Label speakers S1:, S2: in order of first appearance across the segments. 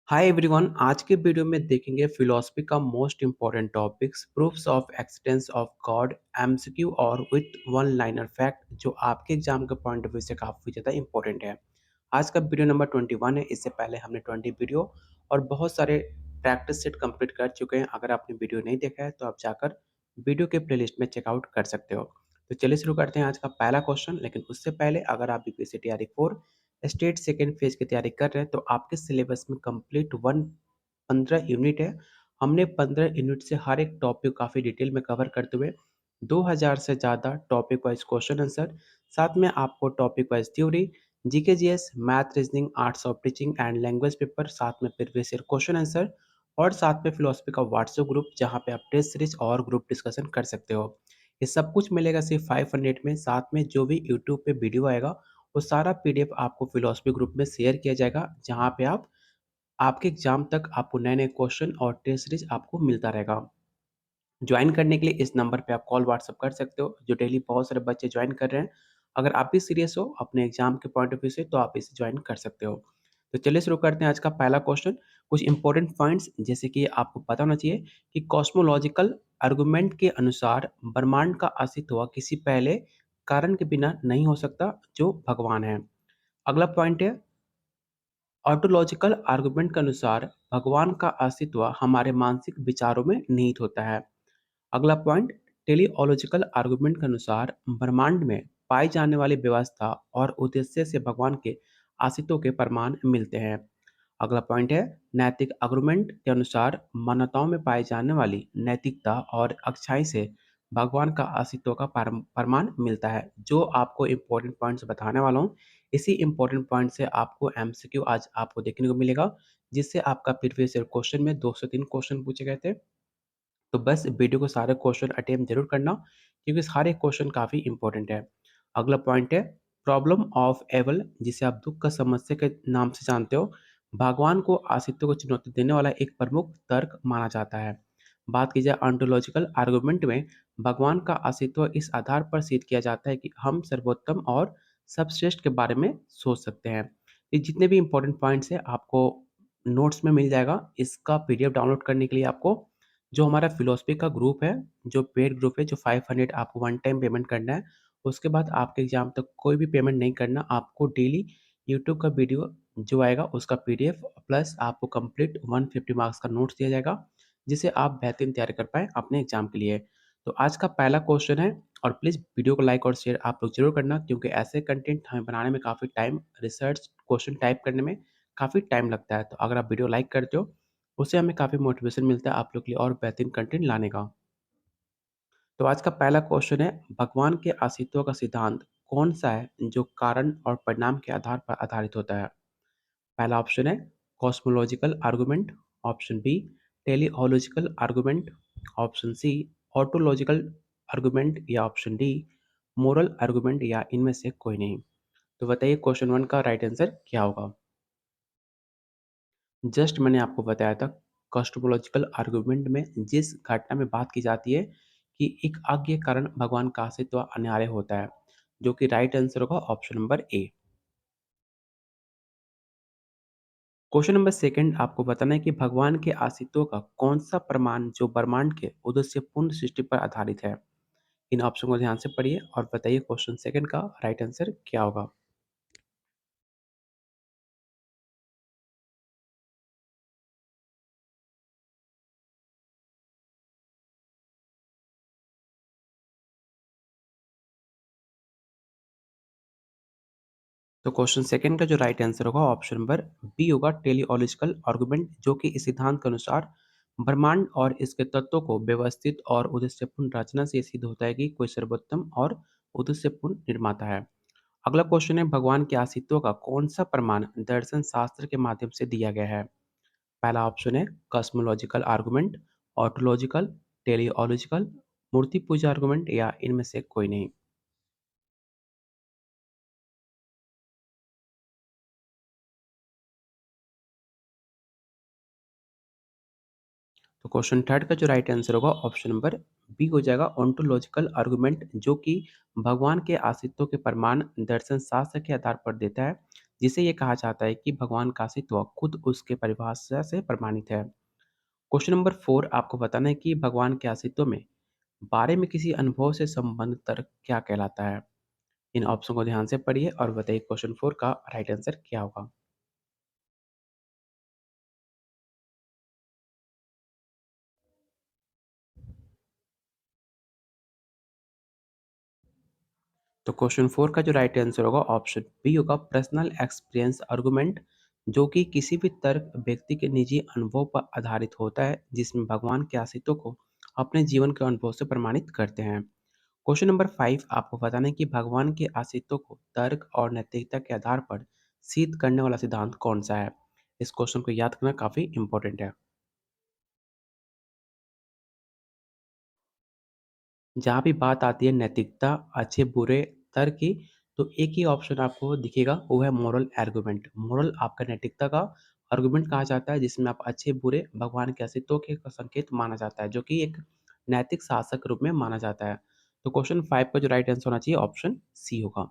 S1: Hi everyone. आज के video में देखेंगे फिलॉसफी का most important topics proofs of existence of God, MCQ और विथ वन लाइनर फैक्ट जो आपके एग्जाम के पॉइंट ऑफ व्यू से काफ़ी ज़्यादा इंपॉर्टेंट है। आज का वीडियो नंबर 21 है। इससे पहले हमने 20 वीडियो और बहुत सारे प्रैक्टिस सेट कंप्लीट कर चुके हैं। अगर आपने वीडियो नहीं देखा है तो आप जाकर वीडियो के प्लेलिस्ट में चेकआउट कर सकते हो। तो चलिए शुरू करते हैं आज का पहला क्वेश्चन। लेकिन उससे पहले अगर आप BPSC TRE 4 state second phase की तैयारी कर रहे हैं तो आपके सिलेबस में कंप्लीट 15 यूनिट है। हमने 15 यूनिट से हर एक टॉपिक काफ़ी डिटेल में कवर करते हुए 2000 से ज़्यादा टॉपिक वाइज क्वेश्चन आंसर, साथ में आपको topic wise theory, GK GS, math, reasoning, arts of teaching and language paper, साथ में प्रीवियस ईयर क्वेश्चन आंसर और साथ में फिलोसफी का व्हाट्सएप ग्रुप जहाँ पे आप टेस्ट सीरीज और ग्रुप डिस्कशन कर सकते हो। ये सब कुछ मिलेगा सिर्फ 500 में। साथ में जो भी यूट्यूब पे वीडियो आएगा वो सारा पीडीएफ आपको फिलोसफी ग्रुप में शेयर किया जाएगा, जहाँ पे आप आपके एग्जाम तक आपको नए नए क्वेश्चन और टेस्ट सीरीज आपको मिलता रहेगा। ज्वाइन करने के लिए इस नंबर पे आप कॉल व्हाट्सअप कर सकते हो, जो डेली बहुत सारे बच्चे ज्वाइन कर रहे हैं। अगर आप भी सीरियस हो अपने एग्जाम के पॉइंट ऑफ व्यू से तो आप इसे ज्वाइन कर सकते हो। तो चलिए शुरू करते हैं आज का पहला क्वेश्चन। कुछ इंपॉर्टेंट पॉइंट्स जैसे कि आपको पता होना चाहिए कि कॉस्मोलॉजिकल आर्गुमेंट के अनुसार ब्रह्मांड का अस्तित्व किसी पहले कारण के बिना नहीं हो सकता, जो भगवान है। अगला पॉइंट है, ऑटोलॉजिकल आर्गुमेंट के अनुसार भगवान का अस्तित्व हमारे मानसिक विचारों में निहित होता है। अगला पॉइंट, टेलीओलॉजिकल आर्गुमेंट के अनुसार ब्रह्मांड में पाई जाने वाली व्यवस्था और उद्देश्य से भगवान के अस्तित्व के प्रमाण मिलते हैं। अगला पॉइंट है, नैतिक आर्गुमेंट के अनुसार मान्यताओं में पाई जाने वाली नैतिकता और अच्छाई से भगवान का अस्तित्व का प्रमाण मिलता है। जो आपको इम्पोर्टेंट पॉइंट्स बताने वाला हूँ, इसी इम्पोर्टेंट पॉइंट से आपको एमसीक्यू आज आपको देखने को मिलेगा, जिससे आपका प्रीवियस ईयर क्वेश्चन में 203 क्वेश्चन पूछे गए थे। तो बस वीडियो को सारे क्वेश्चन अटेम्प्ट जरूर करना, क्योंकि सारे क्वेश्चन काफ़ी इंपॉर्टेंट है। अगला पॉइंट है, प्रॉब्लम ऑफ एवल, जिसे आप दुख का समस्या के नाम से जानते हो, भगवान को अस्तित्व को चुनौती देने वाला एक प्रमुख तर्क माना जाता है। बात की जाए ऑन्टोलॉजिकल आर्गुमेंट में, भगवान का अस्तित्व इस आधार पर सिद्ध किया जाता है कि हम सर्वोत्तम और सर्वश्रेष्ठ के बारे में सोच सकते हैं। ये जितने भी इंपॉर्टेंट पॉइंट्स हैं आपको नोट्स में मिल जाएगा। इसका पीडीएफ डाउनलोड करने के लिए आपको जो हमारा फिलोसफी का ग्रुप है, जो पेड ग्रुप है, जो 500 आपको वन टाइम पेमेंट करना है। उसके बाद आपके एग्जाम तक कोई भी पेमेंट नहीं करना। आपको डेली यूट्यूब का वीडियो जो आएगा उसका पीडीएफ प्लस आपको कंप्लीट 150 मार्क्स का नोट्स दिया जाएगा, जिसे आप बेहतरीन तैयारी कर पाएँ अपने एग्जाम के लिए। तो आज का पहला क्वेश्चन है, और प्लीज़ वीडियो को लाइक और शेयर आप लोग ज़रूर करना, क्योंकि ऐसे कंटेंट हमें बनाने में काफ़ी टाइम, रिसर्च, क्वेश्चन टाइप करने में काफ़ी टाइम लगता है। तो अगर आप वीडियो लाइक करते हो, उससे हमें काफ़ी मोटिवेशन मिलता है आप लोग के लिए और बेहतरीन कंटेंट लाने का। तो आज का पहला क्वेश्चन है, भगवान के अस्तित्व का सिद्धांत कौन-सा है जो कारण और परिणाम के आधार पर आधारित होता है? पहला ऑप्शन है cosmological argument, option B teleological argument, option C ontological argument, या ऑप्शन डी मोरल आर्गुमेंट, या इनमें से कोई नहीं। तो बताइए क्वेश्चन 1 का राइट आंसर क्या होगा? जस्ट मैंने आपको बताया था, कॉस्मोलॉजिकल आर्गुमेंट में जिस घटना में बात की जाती है कि एक अज्ञेय कारण भगवान का अस्तित्व अनिवार्य होता है, जो कि राइट आंसर होगा option number A. Question number second, आपको बताना है कि भगवान के अस्तित्व का कौन सा प्रमाण जो ब्रह्मांड के उद्देश्य पूर्ण सृष्टि पर आधारित है। इन ऑप्शन को ध्यान से पढ़िए और बताइए क्वेश्चन सेकंड का राइट आंसर क्या होगा। तो क्वेश्चन सेकंड का जो राइट आंसर होगा ऑप्शन नंबर बी होगा, टेलीओलॉजिकल आर्गुमेंट, जो कि इस सिद्धांत के अनुसार ब्रह्मांड और इसके तत्वों को व्यवस्थित और उद्देश्यपूर्ण रचना से सिद्ध होता है कि कोई सर्वोत्तम और उद्देश्यपूर्ण निर्माता है। अगला क्वेश्चन है, भगवान के अस्तित्व का कौन सा प्रमाण दर्शन शास्त्र के माध्यम से दिया गया है। पहला ऑप्शन है कॉस्मोलॉजिकल आर्गुमेंट, ऑटोलॉजिकल, टेलीओलॉजिकल, मूर्ति पूजा आर्गुमेंट, या इनमें से कोई नहीं। तो क्वेश्चन थर्ड का जो राइट आंसर होगा ऑप्शन नंबर बी हो जाएगा, ओंटोलॉजिकल आर्गुमेंट, जो कि भगवान के अस्तित्व के प्रमाण दर्शन शास्त्र के आधार पर देता है, जिसे ये कहा जाता है कि भगवान का अस्तित्व खुद उसके परिभाषा से प्रमाणित है। क्वेश्चन नंबर 4 आपको बताना है कि भगवान के अस्तित्व में बारे में किसी अनुभव से संबंधित तर्क क्या कहलाता है? इन ऑप्शन को ध्यान से पढ़िए और बताइए क्वेश्चन 4 का राइट आंसर क्या होगा? तो क्वेश्चन 4 का जो राइट आंसर होगा ऑप्शन बी होगा पर्सनल एक्सपीरियंस आर्गुमेंट, जो कि किसी भी तर्क व्यक्ति के निजी अनुभव पर आधारित होता है जिसमें भगवान के अस्तित्व को अपने जीवन के अनुभव से प्रमाणित करते हैं। क्वेश्चन नंबर 5 आपको बताना है कि भगवान के अस्तित्व को तर्क और नैतिकता के आधार पर सिद्ध करने वाला सिद्धांत कौन सा है? इस क्वेश्चन को याद करना काफी इंपॉर्टेंट है। जहाँ भी बात आती है नैतिकता, अच्छे-बुरे तर्क की, तो एक ही ऑप्शन आपको दिखेगा, वो है मोरल आर्गुमेंट। मोरल आपका नैतिकता का आर्गुमेंट कहा जाता है, जिसमें आप अच्छे-बुरे भगवान के अस्तित्व के संकेत माना जाता है, जो कि एक नैतिक शासक के रूप में माना जाता है। तो क्वेश्चन 5 का जो राइट आंसर होना चाहिए ऑप्शन सी होगा।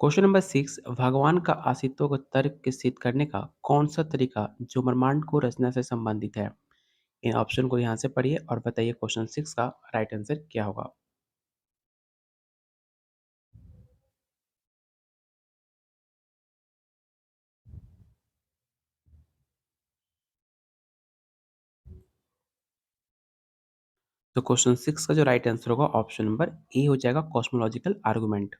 S1: क्वेश्चन नंबर 6 भगवान का अस्तित्व को तर्क के सिद्ध करने का कौन-सा तरीका जो ब्रह्मांड को रचना से संबंधित है? इन ऑप्शन को यहाँ से पढ़िए और बताइए क्वेश्चन 6 का राइट आंसर क्या होगा? तो क्वेश्चन 6 का जो राइट आंसर होगा ऑप्शन नंबर ए हो जाएगा कॉस्मोलॉजिकल आर्गुमेंट।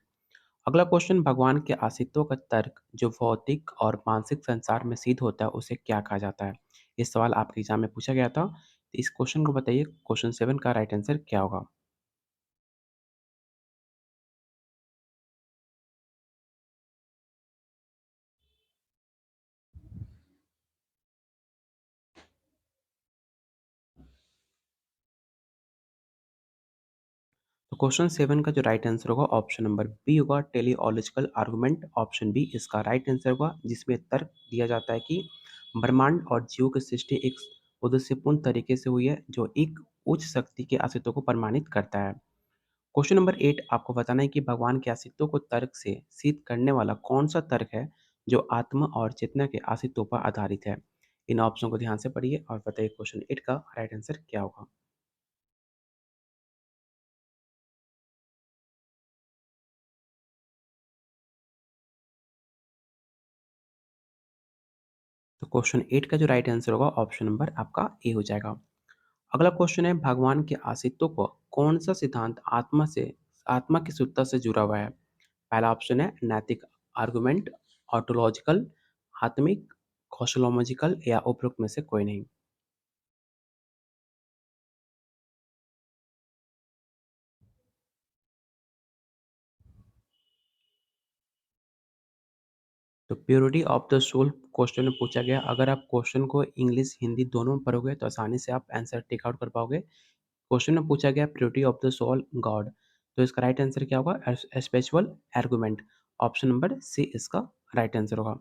S1: अगला क्वेश्चन भगवान के अस्तित्व का तर्क जो भौतिक और मानसिक संसार में सिद्ध होता है उसे क्या कहा जाता है? ये सवाल आपके एग्जाम में पूछा गया था। तो इस क्वेश्चन को बताइए क्वेश्चन 7 का राइट आंसर क्या होगा? तो क्वेश्चन 7 का जो राइट आंसर होगा ऑप्शन नंबर बी होगा टेलीओलॉजिकल आर्गुमेंट। ऑप्शन बी इसका राइट आंसर होगा जिसमें तर्क दिया जाता है कि ब्रह्मांड और जीव की सृष्टि एक उद्देश्यपूर्ण तरीके से हुई है जो एक उच्च शक्ति के अस्तित्व को प्रमाणित करता है। क्वेश्चन नंबर 8 आपको बताना है कि भगवान के अस्तित्व को तर्क से सिद्ध करने वाला कौन सा तर्क है जो आत्मा और चेतना के अस्तित्व पर आधारित है? इन ऑप्शन को ध्यान से पढ़िए और बताइए क्वेश्चन 8 का राइट आंसर क्या होगा? तो क्वेश्चन 8 का जो राइट आंसर होगा ऑप्शन नंबर आपका ए हो जाएगा। अगला क्वेश्चन है भगवान के अस्तित्व को कौन सा सिद्धांत आत्मा की शुद्धता से जुड़ा हुआ है? पहला ऑप्शन है नैतिक आर्गुमेंट, ऑटोलॉजिकल, आत्मिक, कॉस्मोलॉजिकल या उपरोक्त में से कोई नहीं। तो purity of the soul question में पूछा गया। अगर आप क्वेश्चन को इंग्लिश हिंदी दोनों में पढ़ोगे तो आसानी से आप आंसर टेक आउट कर पाओगे। क्वेश्चन में पूछा गया purity of the soul god, तो इसका राइट आंसर क्या होगा? Spiritual argument. Option number C इसका राइट आंसर होगा।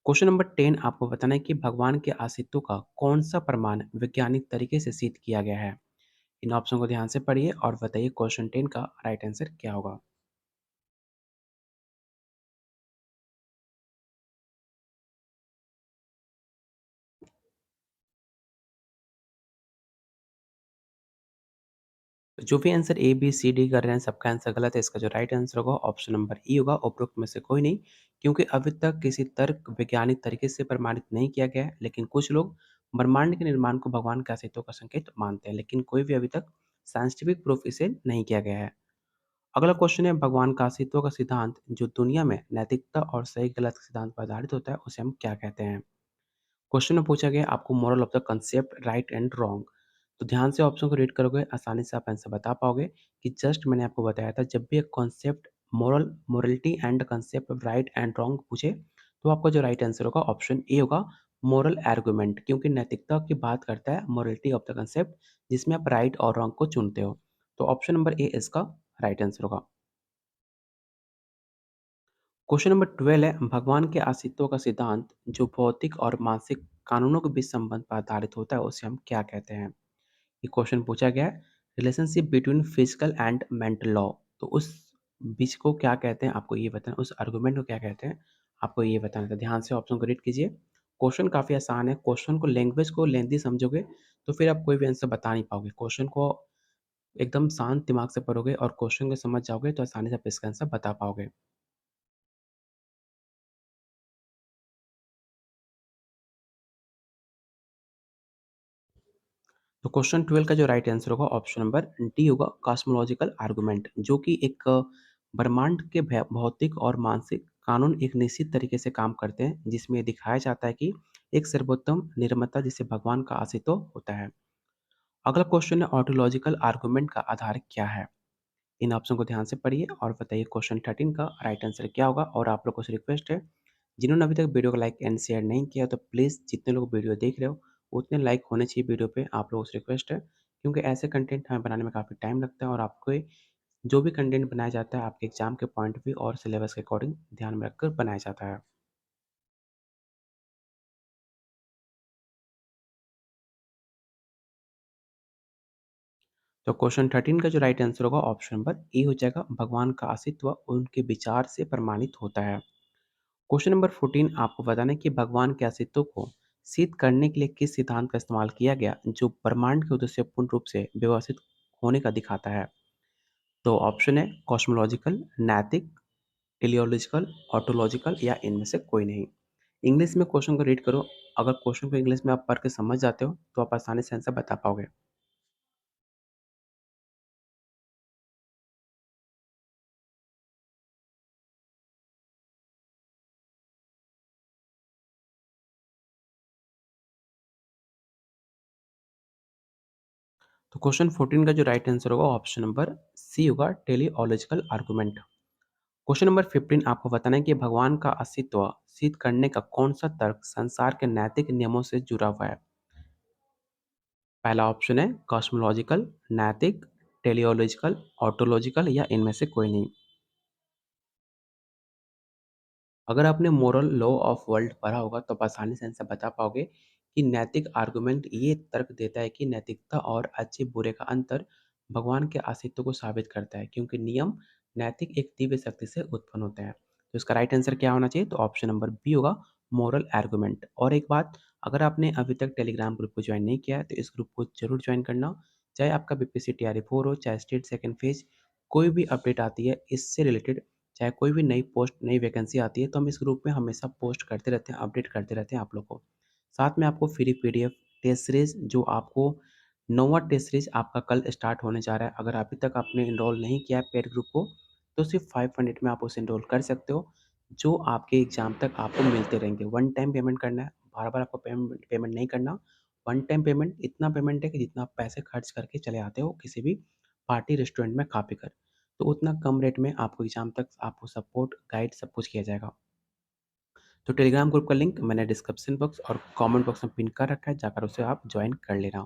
S1: क्वेश्चन नंबर 10 आपको बताना है कि भगवान के अस्तित्व का कौन सा प्रमाण वैज्ञानिक तरीके से सिद्ध किया गया है? इन ऑप्शन को ध्यान से पढ़िए और बताइए क्वेश्चन 10 का राइट आंसर क्या होगा? तो जो भी answer A, B, C, D कर रहे हैं सबका आंसर गलत है। इसका जो राइट आंसर होगा ऑप्शन नंबर ई होगा, उपरोक्त में से कोई नहीं। क्योंकि अभी तक किसी तर्क वैज्ञानिक तरीके से प्रमाणित नहीं किया गया है, लेकिन कुछ लोग ब्रह्मांड के निर्माण को भगवान के अस्तित्व का संकेत मानते हैं, लेकिन कोई भी अभी तक साइंटिफिक प्रूफ इसे नहीं किया गया है। अगला क्वेश्चन है भगवान का अस्तित्व का सिद्धांत जो दुनिया में नैतिकता और सही गलत के सिद्धांत पर आधारित होता है उसे हम क्या कहते हैं? क्वेश्चन में पूछा गया आपको moral of the concept right and wrong. तो ध्यान से ऑप्शन को रीड करोगे आसानी से आप आंसर बता पाओगे कि जस्ट मैंने आपको बताया था जब भी एक concept morality and concept of right and wrong पूछे तो आपका जो राइट आंसर होगा ऑप्शन ए होगा मोरल आर्गुमेंट, क्योंकि नैतिकता की बात करता है मोरलिटी ऑफ द कंसेप्ट जिसमें आप राइट और रॉन्ग को चुनते हो। तो ऑप्शन नंबर ए इसका राइट आंसर होगा। क्वेश्चन नंबर 12 है भगवान के अस्तित्व का सिद्धांत जो भौतिक और मानसिक कानूनों के बीच संबंध पर आधारित होता है उसे हम क्या कहते हैं? ये क्वेश्चन पूछा गया है relationship between physical and mental law. तो उस बीच को क्या कहते हैं आपको ये बताना, उस आर्गुमेंट को क्या कहते हैं आपको ये बताना था। ध्यान से ऑप्शन को रीड कीजिए। क्वेश्चन काफ़ी आसान है। क्वेश्चन को लैंग्वेज को लेंथी समझोगे तो फिर आप कोई भी आंसर बता नहीं पाओगे। क्वेश्चन को एकदम शांत दिमाग से पढ़ोगे और क्वेश्चन को समझ जाओगे तो आसानी से आप इसका आंसर बता पाओगे। तो क्वेश्चन 12 का जो राइट आंसर होगा ऑप्शन नंबर डी होगा, कॉस्मोलॉजिकल आर्गुमेंट, जो कि एक ब्रह्मांड के भौतिक और मानसिक कानून एक निश्चित तरीके से काम करते हैं, जिसमें ये दिखाया जाता है कि एक सर्वोत्तम निर्माता जिसे भगवान का अस्तित्व होता है। अगला क्वेश्चन है, ऑटोलॉजिकल आर्गुमेंट का आधार क्या है? इन ऑप्शन को ध्यान से पढ़िए और बताइए क्वेश्चन 13 का राइट आंसर क्या होगा। और आप लोगों से रिक्वेस्ट है, जिन्होंने अभी तक वीडियो को लाइक एंड शेयर नहीं किया तो प्लीज़ जितने लोग वीडियो देख रहे हो उतने लाइक होने चाहिए वीडियो पे, आप लोगों से रिक्वेस्ट है, क्योंकि ऐसे कंटेंट हमें बनाने में काफ़ी टाइम लगता है और आपको जो भी कंटेंट बनाया जाता है आपके एग्जाम के पॉइंट ऑफ व्यू और सिलेबस के अकॉर्डिंग ध्यान में रखकर बनाया जाता है। तो क्वेश्चन 13 का जो राइट आंसर होगा ऑप्शन नंबर ए हो जाएगा, भगवान का अस्तित्व उनके विचार से प्रमाणित होता है। क्वेश्चन नंबर 14 आपको बताना है कि भगवान के अस्तित्व को सिद्ध करने के लिए किस सिद्धांत का इस्तेमाल किया गया जो ब्रह्मांड के उद्देश्य पूर्ण रूप से व्यवस्थित होने का दिखाता है। तो ऑप्शन है कॉस्मोलॉजिकल, नैतिक, टेलियोलॉजिकल, ऑटोलॉजिकल या इनमें से कोई नहीं। इंग्लिश में क्वेश्चन को रीड करो। अगर क्वेश्चन को इंग्लिश में आप पढ़ के समझ जाते हो तो आप आसानी से आंसर बता पाओगे। तो क्वेश्चन 14 का जो राइट आंसर होगा ऑप्शन नंबर सी होगा, टेलीओलॉजिकल आर्गुमेंट। क्वेश्चन नंबर 15 आपको बताना है कि भगवान का अस्तित्व सिद्ध करने का कौन सा तर्क संसार के नैतिक नियमों से जुड़ा हुआ है? पहला ऑप्शन है कॉस्मोलॉजिकल, नैतिक, टेलियोलॉजिकल, ऑटोलॉजिकल या इनमें से कोई नहीं। अगर आपने मोरल लॉ ऑफ वर्ल्ड पढ़ा होगा तो आप आसानी से आंसर बता पाओगे कि नैतिक आर्गुमेंट ये तर्क देता है कि नैतिकता और अच्छे बुरे का अंतर भगवान के अस्तित्व को साबित करता है, क्योंकि नियम नैतिक एक दिव्य शक्ति से उत्पन्न होता है। तो इसका राइट आंसर क्या होना चाहिए? तो ऑप्शन नंबर बी होगा, मोरल आर्गुमेंट। और एक बात, अगर आपने अभी तक टेलीग्राम ग्रुप को ज्वाइन नहीं किया है तो इस ग्रुप को जरूर ज्वाइन करना। चाहे आपका बीपीएससी टीआरई 4 हो, चाहे स्टेट सेकंड फेज, कोई भी अपडेट आती है इससे रिलेटेड, चाहे कोई भी नई पोस्ट नई वैकेंसी आती है तो हम इस ग्रुप में हमेशा पोस्ट करते रहते हैं, अपडेट करते रहते हैं आप लोग को। साथ में आपको फ्री पीडीएफ टेस्ट सीरीज, जो आपको 9वां टेस्ट सीरीज आपका कल स्टार्ट होने जा रहा है। अगर अभी तक आपने इनरोल नहीं किया है पेड ग्रुप को तो सिर्फ 500 में आप उसे इनरोल कर सकते हो, जो आपके एग्जाम तक आपको मिलते रहेंगे। वन टाइम पेमेंट करना है, बार बार आपको पेमेंट पेमेंट नहीं करना। वन टाइम पेमेंट, इतना पेमेंट है कि जितना आप पैसे खर्च करके चले आते हो किसी भी पार्टी रेस्टोरेंट में खा पी कर, तो उतना कम रेट में आपको एग्ज़ाम तक आपको सपोर्ट, गाइड सब कुछ किया जाएगा। तो टेलीग्राम ग्रुप का लिंक मैंने डिस्क्रिप्शन बॉक्स और कमेंट बॉक्स में पिन कर रखा है, जाकर उसे आप जॉइन कर लेना।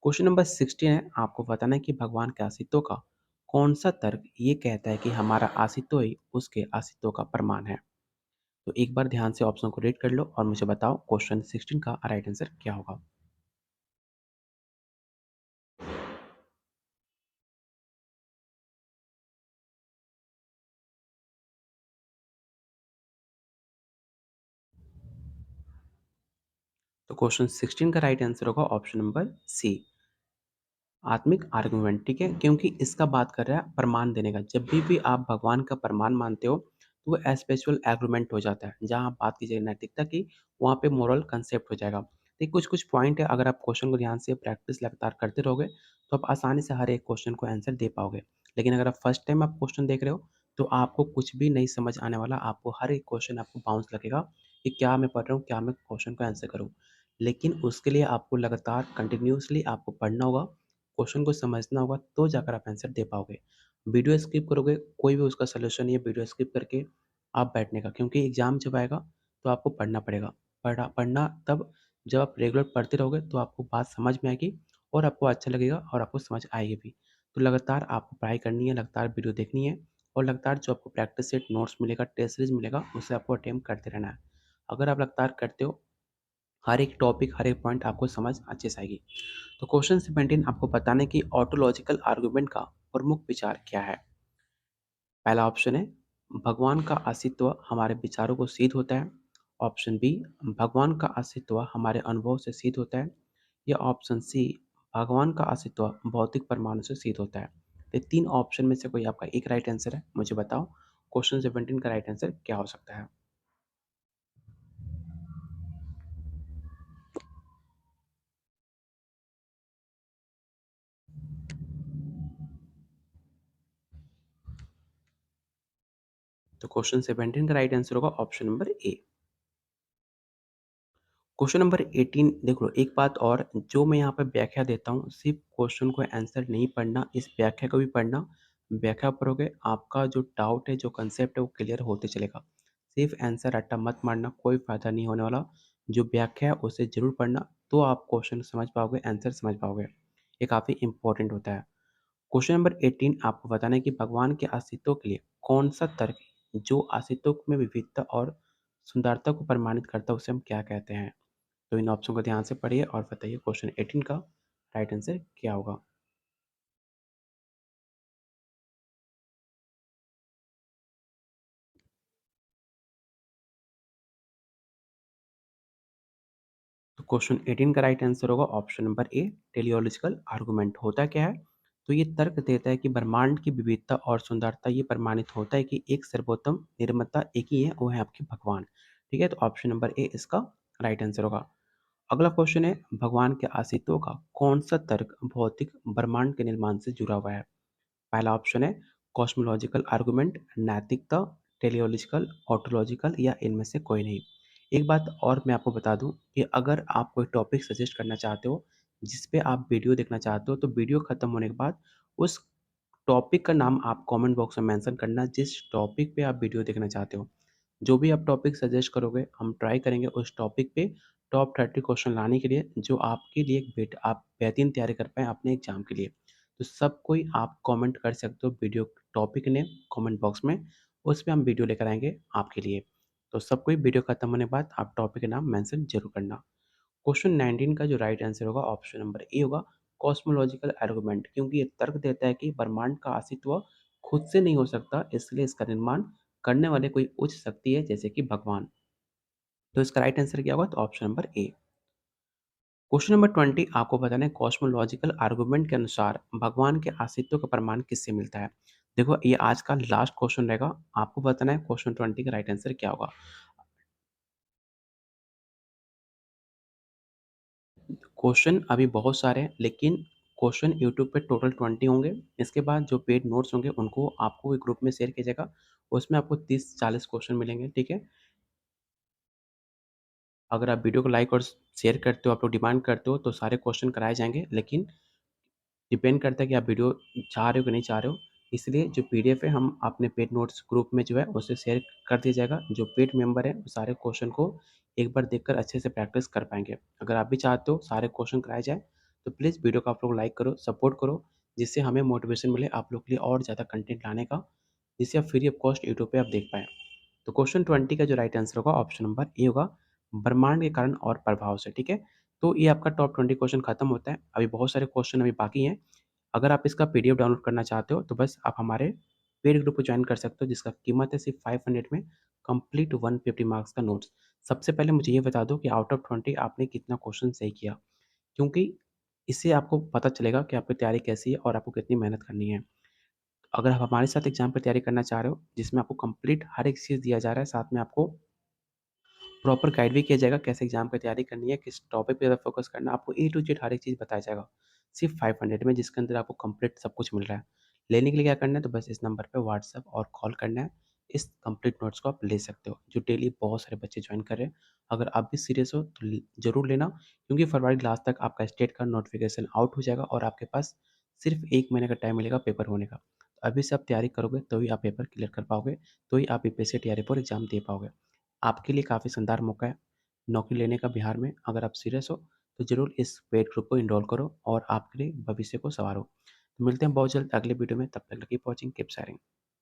S1: क्वेश्चन नंबर 16 है, आपको बताना है कि भगवान के अस्तित्व का कौन-सा तर्क ये कहता है कि हमारा अस्तित्व ही उसके अस्तित्व का प्रमाण है? तो एक बार ध्यान से ऑप्शन को रीड कर लो और मुझे बताओ क्वेश्चन 16 का राइट आंसर क्या होगा? तो क्वेश्चन 16 का राइट आंसर होगा ऑप्शन नंबर सी, आत्मिक आर्गुमेंट। ठीक है, क्योंकि इसका बात कर रहा है प्रमाण देने का। जब भी आप भगवान का प्रमाण मानते हो तो वो एस्पेचुअल एग्रीमेंट हो जाता है। जहाँ आप बात कीजिए नैतिकता की, वहाँ पे मोरल कंसेप्ट हो जाएगा। तो कुछ कुछ पॉइंट है, अगर आप क्वेश्चन को ध्यान से प्रैक्टिस लगातार करते रहोगे तो आप आसानी से हर एक क्वेश्चन को आंसर दे पाओगे। लेकिन अगर आप फर्स्ट टाइम आप क्वेश्चन देख रहे हो तो आपको कुछ भी नहीं समझ आने वाला। आपको हर एक क्वेश्चन आपको बाउंस लगेगा कि क्या मैं पढ़ रहा हूँ, क्या मैं क्वेश्चन को आंसर करूँ। लेकिन उसके लिए आपको लगातार कंटिन्यूअसली आपको पढ़ना होगा, क्वेश्चन को समझना होगा, तो जाकर आप आंसर दे पाओगे। वीडियो स्किप करोगे, कोई भी उसका सॉल्यूशन नहीं है वीडियो स्किप करके आप बैठने का, क्योंकि एग्ज़ाम जब आएगा तो आपको पढ़ना पड़ेगा। पढ़ना तब जब आप रेगुलर पढ़ते रहोगे तो आपको बात समझ में आएगी और आपको अच्छा लगेगा और आपको समझ आएगी भी। तो लगातार आपको पढ़ाई करनी है, लगातार वीडियो देखनी है और लगातार जो आपको प्रैक्टिस सेट नोट्स मिलेगा, टेस्ट सीरीज मिलेगा, उसे आपको अटेम्प्ट करते रहना है। अगर आप लगातार करते हो, हर एक टॉपिक, हर एक पॉइंट आपको समझ अच्छे से आएगी। तो क्वेश्चन 17 आपको बताना है कि ऑटोलॉजिकल आर्गुमेंट का प्रमुख विचार क्या है? पहला ऑप्शन है भगवान का अस्तित्व हमारे विचारों को सिद्ध होता है। ऑप्शन बी भगवान का अस्तित्व हमारे अनुभव से सिद्ध होता है। या ऑप्शन सी भगवान का अस्तित्व भौतिक प्रमाणों से सिद्ध होता है। ये तीन ऑप्शन में से कोई आपका एक राइट आंसर है, मुझे बताओ क्वेश्चन 17 का राइट आंसर क्या हो सकता है। तो क्वेश्चन 17 का राइट आंसर होगा option number A. Question number 18 देख लो, एक बात और, जो मैं यहाँ पे व्याख्या देता हूँ सिर्फ क्वेश्चन को आंसर नहीं पढ़ना, इस व्याख्या को भी पढ़ना। व्याख्या पढ़ोगे आपका जो डाउट है, जो कंसेप्ट है वो क्लियर होते चलेगा। सिर्फ आंसर रट्टा मत मारना, कोई फायदा नहीं होने वाला। जो व्याख्या है उसे जरूर पढ़ना, तो आप क्वेश्चन समझ पाओगे, आंसर समझ पाओगे। ये काफ़ी इंपॉर्टेंट होता है। क्वेश्चन नंबर 18 आपको बताना है कि भगवान के अस्तित्व के लिए कौन सा तर्क है जो अस्तित्व में विविधता और सुंदरता को प्रमाणित करता है, उसे हम क्या कहते हैं। तो इन ऑप्शन को ध्यान से पढ़िए और बताइए क्वेश्चन 18 का राइट आंसर क्या होगा। तो क्वेश्चन 18 का राइट आंसर होगा option number A, teleological argument. होता क्या है, तो ये तर्क देता है कि ब्रह्मांड की विविधता और सुंदरता ये प्रमाणित होता है कि एक सर्वोत्तम निर्माता एक ही है, वो है आपके भगवान। ठीक है, तो ऑप्शन नंबर ए इसका राइट आंसर होगा। अगला क्वेश्चन है भगवान के अस्तित्व का कौन सा तर्क भौतिक ब्रह्मांड के निर्माण से जुड़ा हुआ है। पहला ऑप्शन है कॉस्मोलॉजिकल आर्गुमेंट, नैतिकता, टेलियोलॉजिकल, ऑटोलॉजिकल, या इनमें से कोई नहीं। एक बात और मैं आपको बता दूं कि अगर आप कोई टॉपिक सजेस्ट करना चाहते हो जिस पे आप वीडियो देखना चाहते हो, तो वीडियो खत्म होने के बाद उस टॉपिक का नाम आप कमेंट बॉक्स में मेंशन करना जिस टॉपिक पे आप वीडियो देखना चाहते हो। जो भी आप टॉपिक सजेस्ट करोगे हम ट्राई करेंगे उस टॉपिक पे टॉप 30 क्वेश्चन लाने के लिए, जो आपके लिए एक आप बेहतरीन तैयारी कर पाएँ अपने एग्जाम के लिए। तो सब कोई आप कमेंट कर सकते हो video topic name comment box में, उसमें हम वीडियो लेकर आएँगे आपके लिए। तो सब कोई वीडियो खत्म होने के बाद आप टॉपिक का नाम मेंशन ज़रूर करना। क्वेश्चन 19 का जो राइट आंसर होगा ऑप्शन नंबर ए होगा, कॉस्मोलॉजिकल आर्गुमेंट, क्योंकि ये तर्क देता है कि ब्रह्मांड का अस्तित्व खुद से नहीं हो सकता, इसलिए इसका निर्माण करने वाले कोई उच्च शक्ति है जैसे कि भगवान। तो इसका राइट आंसर क्या होगा, तो option number A. Question number 20 आपको बताना है कॉस्मोलॉजिकल आर्गुमेंट के अनुसार भगवान के अस्तित्व का प्रमाण किससे मिलता है। देखो ये आज का लास्ट क्वेश्चन रहेगा, आपको बताना है क्वेश्चन 20 का राइट आंसर क्या होगा। क्वेश्चन अभी बहुत सारे हैं, लेकिन क्वेश्चन यूट्यूब पे टोटल 20 होंगे। इसके बाद जो पेड नोट्स होंगे उनको आपको एक ग्रुप में शेयर किया जाएगा, उसमें आपको 30-40 क्वेश्चन मिलेंगे। ठीक है, अगर आप वीडियो को लाइक और शेयर करते हो, आप लोग डिमांड करते हो, तो सारे क्वेश्चन कराए जाएंगे, लेकिन डिपेंड करता है कि आप वीडियो चाह रहे हो कि नहीं चाह रहे हो। इसलिए जो पीडीएफ है हम अपने पेड नोट्स ग्रुप में जो है उसे शेयर कर दिया जाएगा। जो पेड मेंबर है वो सारे क्वेश्चन को एक बार देखकर अच्छे से प्रैक्टिस कर पाएंगे। अगर आप भी चाहते हो सारे क्वेश्चन कराए जाए, तो प्लीज़ वीडियो को आप लोग लाइक करो, सपोर्ट करो, जिससे हमें मोटिवेशन मिले आप लोग के लिए और ज़्यादा कंटेंट लाने का, जिससे आप फ्री ऑफ कॉस्ट यूट्यूब पे आप देख पाएँ। तो क्वेश्चन 20 का जो राइट आंसर होगा ऑप्शन नंबर ए होगा, ब्रह्मांड के कारण और प्रभाव से। ठीक है, तो ये आपका टॉप 20 क्वेश्चन खत्म होता है, अभी बहुत सारे क्वेश्चन अभी बाकी हैं। अगर आप इसका पीडीएफ डाउनलोड करना चाहते हो तो बस आप हमारे पेड ग्रुप को ज्वाइन कर सकते हो, जिसका कीमत है सिर्फ 500 में कंप्लीट 150 मार्क्स का नोट्स। सबसे पहले मुझे ये बता दो कि आउट ऑफ 20 आपने कितना क्वेश्चन सही किया, क्योंकि इससे आपको पता चलेगा कि आपकी तैयारी कैसी है और आपको कितनी मेहनत करनी है। अगर आप हमारे साथ एग्जाम की तैयारी करना चाह रहे हो जिसमें आपको कंप्लीट हर एक चीज़ दिया जा रहा है, साथ में आपको प्रॉपर गाइड भी किया जाएगा कैसे एग्जाम की तैयारी करनी है, किस टॉपिक पे ज़्यादा फोकस करना है, आपको ए टू जेड हर एक चीज़ बताया जाएगा। सिर्फ 500 में, जिसके अंदर आपको कंप्लीट सब कुछ मिल रहा है। लेने के लिए क्या करना है, तो बस इस नंबर पे व्हाट्सएप और कॉल करना है। इस कंप्लीट नोट्स को आप ले सकते हो, जो डेली बहुत सारे बच्चे ज्वाइन कर रहे हैं। अगर आप भी सीरियस हो तो ज़रूर लेना, क्योंकि फरवरी लास्ट तक आपका स्टेट का नोटिफिकेशन आउट हो जाएगा और आपके पास सिर्फ 1 महीने का टाइम मिलेगा पेपर होने का। तो अभी से आप तैयारी करोगे तो ही आप पेपर क्लियर कर पाओगे, तो ही आप यूपीएससी टीआरई पर एग्जाम दे पाओगे। आपके लिए काफ़ी शानदार मौका है नौकरी लेने का बिहार में। अगर आप सीरियस हो तो ज़रूर इस पेड ग्रुप को इनरोल करो और आपके लिए भविष्य को संवारो। तो मिलते हैं बहुत जल्द अगले वीडियो में, तब तक कीप वॉचिंग, कीप शेयरिंग।